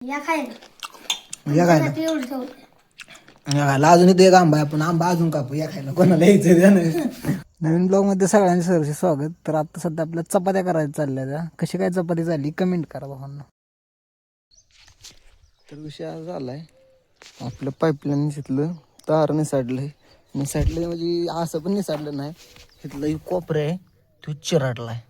या खायला या खायला एवढं ठेवलं. या खायला अजून इथे एक आंबा आहे, आपण आंबा अजून कापू या खायला, कोणाला यायचं त्यानं. नवीन ब्लॉग मध्ये सगळ्यांचं सहर्ष स्वागत. तर आता सध्या आपल्या चपात्या करायला चालल्या त्या. कशी काय चपाती झाली कमेंट करा भावांना. तर विषय आज झालाय आपलं पाईपलाईन तिथलं तार निसाडलंय म्हणजे असं पण निसाडलं नाही, तिथलं एक कोपरा आहे तो चिराटलाय.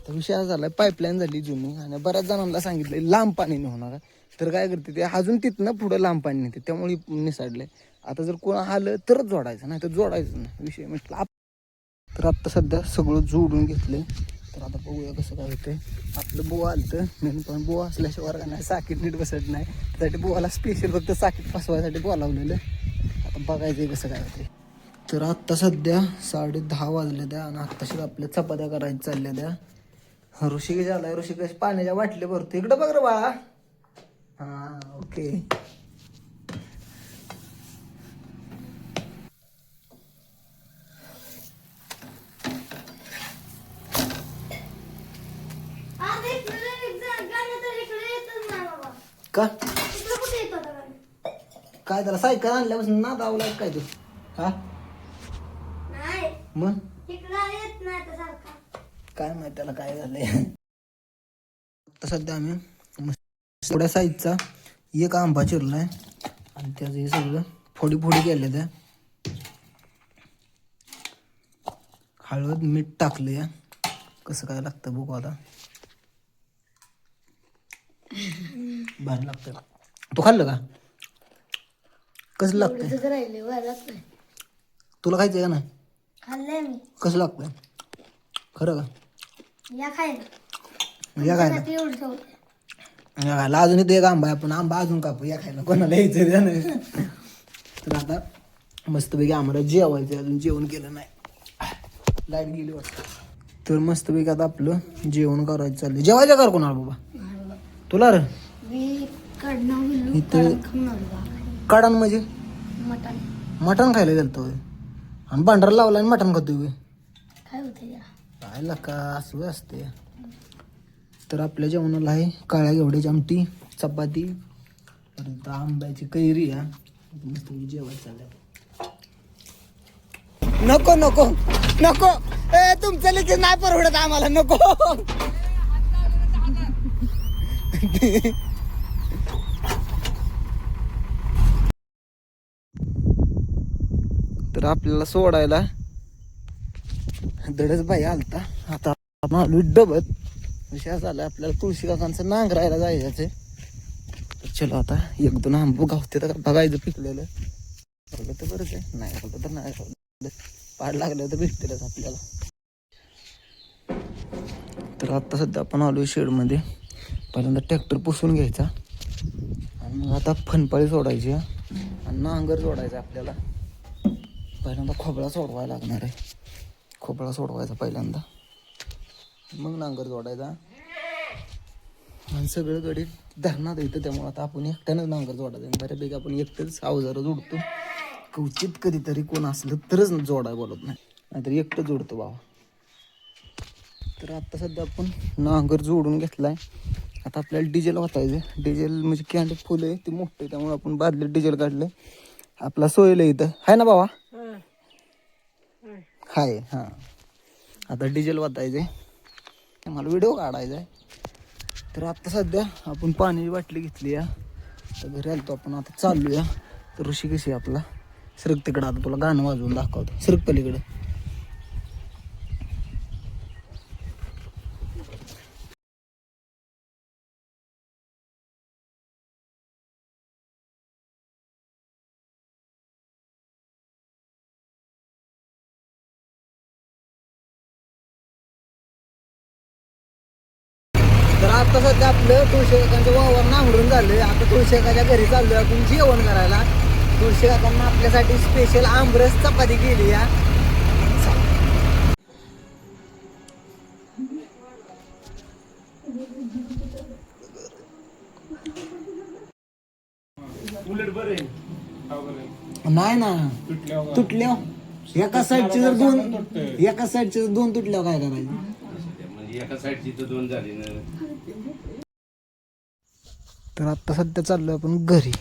तर विषय हा झालाय पाईपलाईन झाली जुनी आणि बऱ्याच जणांना सांगितलंय लांब पाणी नाही होणार. तर काय करते ते अजून तिथनं पुढं लांब पाणी नेते, त्यामुळे निसाडलंय. आता जर कोण आलं तरच जोडायचं, नाही तर जोडायचं नाही. विषय म्हटलं तर आत्ता सध्या सगळं जोडून घेतलंय. तर आता बघूया कसं काय होतंय. आपलं बुवा आलं मेन पण बुवा असल्याशिवाय वर्ग नाही, साकीट नीट बसत नाही. त्यासाठी बुवाला स्पेशल फक्त साकीट फसवायसाठी बोलावलेलं. आता बघायचं कसं काय होतंय. तर आत्ता सध्या 10:30 वाजले द्या आणि आत्ताशीच आपल्या चपात्या करायच्या चालल्या द्या. ऋषिकेश आलाय. ऋषिकेश पाण्याच्या बाटली भरतो. इकडं बघ रे बाळा. हा ओके. का काय त्याला सायकल आणल्यापासून ना धावलाय काय तू? हा मग काय माहिती त्याला काय झालंय. आता सध्या आम्ही थोड्या साईजचा एक आंबा चिरलाय आणि त्याचं हे सगळं फोडी केल्या त्या. हळद मीठ टाकलं या. कसं काय लागतं बघू आता. भारी लागतं. तू खाल्लं का? कसं लागतंय? तुला खायचंय का नाही? खाल्लंय मी. कसं लागतंय खरं का? या खायला या खायला एवढं ठेवलं. या खायला अजून इथे एक आंबा आहे, आपण आंबा अजून कापू या खायला, कोणाला यायचं त्यानं. तर आता मस्तपैकी आम्हाला जेवायचं, अजून जेवण केलं नाही. लाईट गेली वाटतं. तर मस्तपैकी आता आपलं जेवण करायचं चाललंय. जेवायचं कर कोणाला बाबा तुला रे? इथं काढान म्हणजे मटण खायला गेलतो आणि भांडारा लावला आणि मटण खातोय. काय होते काय लका असं असते. तर आपल्या जेवणाला आहे काळ्या घेवड्याची आमटी, चपाती, परत आंब्याची कैरी या. मस्त जेवायचं चाललंय. नको नको नको तुमचं लगेच नाही परवडत आम्हाला, नको. तर आपल्याला सोडायला दडच बाई आलता. आता आपण आलो डबत. विषय झाला आपल्याला तुळशी काकांचं नांगरायला जायचं. चलो आता 1-2 आंबो गावते तर बघायचं पिकलेलं. बघलं तर बरंच आहे, नाही बघलं तर नाही. पाड लागलं तर भेटतेलच आपल्याला. तर आता सध्या आपण आलोय शेडमध्ये. पहिल्यांदा ट्रॅक्टर पुसून घ्यायचा आणि मग आता फनपाळी सोडायची आणि नांगर जोडायचा आपल्याला. पहिल्यांदा खोबळा सोडवायला लागणार आहे. खोबळा सोडवायचा पहिल्यांदा, मग नांगर जोडायचा. आणि सगळं गडी धरणात येतं, त्यामुळे आता आपण एकट्यानंच नांगर जोडायचं. बऱ्यापैकी आपण एकटंच अवजारं जोडतो. कवचित कधीतरी कोण असलं तरच जोडाय बोलत नाही, नाहीतर एकटं जोडतो बाबा. तर आता सध्या आपण नांगर जोडून घेतलाय. आता आपल्याला डिझेल वाचायचं. डिझेल म्हणजे कॅन्ड फुल आहे ते मोठं, त्यामुळे आपण बादलीत डिझेल काढलं. आपला सोयला इथं आहे ना बाबा? हाय. हां आता डिझेल वाचायचंय, मला व्हिडिओ काढायचा आहे. तर आता सध्या आपण पाण्याची बाटली घेतली या. तर घरी आलतो आपण, आता चालूया. तर ऋषिकेश आहे आपला. सरक तिकडं, आता तुला गाणं वाजवून दाखवतो. सरक पलीकडे. तर आता सध्या आपलं तुळशी काकांचं वावर नांगरून झालं. आता तुळशी काकाच्या घरी चाललोय आपण जेवण करायला. तुळशी काकांना आपल्यासाठी स्पेशल आमरस चपाती केली या. नाही ना तुटल्या एका साईडचे जर दोन तुटल्या काय करायचं? म्हणजे एका साईडची तर 2 झाली ना. तर आत्ता सध्या चाललो आपण घरी.